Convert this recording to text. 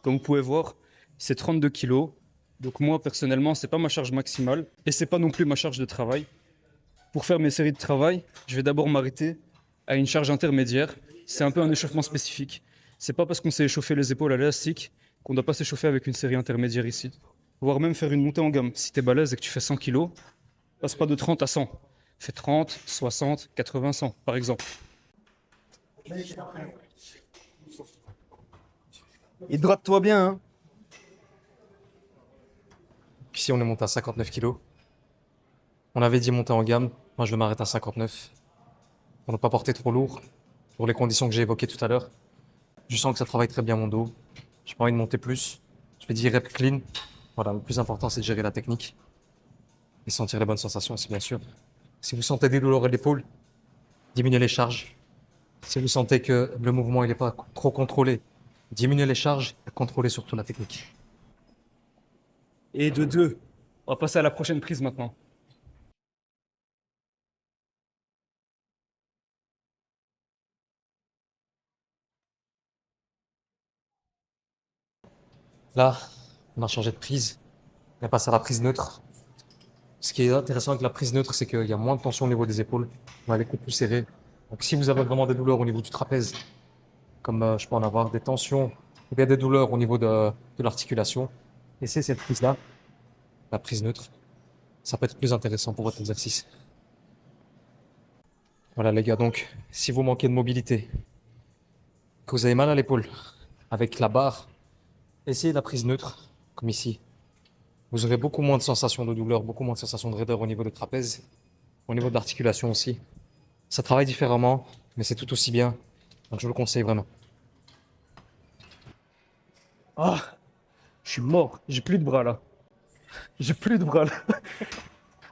Comme vous pouvez voir, c'est 32 kilos. Donc moi, personnellement, c'est pas ma charge maximale et c'est pas non plus ma charge de travail. Pour faire mes séries de travail, je vais d'abord m'arrêter à une charge intermédiaire. C'est un peu un échauffement spécifique. C'est pas parce qu'on s'est échauffé les épaules à l'élastique qu'on doit pas s'échauffer avec une série intermédiaire ici. Voire même faire une montée en gamme. Si t'es balèze et que tu fais 100 kilos, passe pas de 30 à 100. Fais 30, 60, 80, 100 par exemple. Hydrate-toi bien, hein. Ici, on est monté à 59 kilos. On avait dit monter en gamme. Moi, je vais m'arrêter à 59. Pour ne pas porter trop lourd. Pour les conditions que j'ai évoquées tout à l'heure. Je sens que ça travaille très bien mon dos. J'ai pas envie de monter plus. Je fais 10 reps clean. Voilà, le plus important, c'est de gérer la technique. Et sentir les bonnes sensations aussi, bien sûr. Si vous sentez des douleurs à l'épaule, diminuez les charges. Si vous sentez que le mouvement il n'est pas trop contrôlé, diminuez les charges et contrôlez surtout la technique. Et de 2. On va passer à la prochaine prise maintenant. Là, on a changé de prise. On est passé à la prise neutre. Ce qui est intéressant avec la prise neutre, c'est qu'il y a moins de tension au niveau des épaules. On a les coudes plus serrés. Donc si vous avez vraiment des douleurs au niveau du trapèze, comme je peux en avoir des tensions ou bien des douleurs au niveau de l'articulation, essayez cette prise-là, la prise neutre. Ça peut être plus intéressant pour votre exercice. Voilà les gars, donc si vous manquez de mobilité, que vous avez mal à l'épaule avec la barre, essayez la prise neutre, comme ici. Vous aurez beaucoup moins de sensations de douleur, beaucoup moins de sensations de raideur au niveau du trapèze, au niveau de l'articulation aussi. Ça travaille différemment, mais c'est tout aussi bien. Donc je vous le conseille vraiment. Ah, je suis mort. J'ai plus de bras là. J'ai plus de bras là.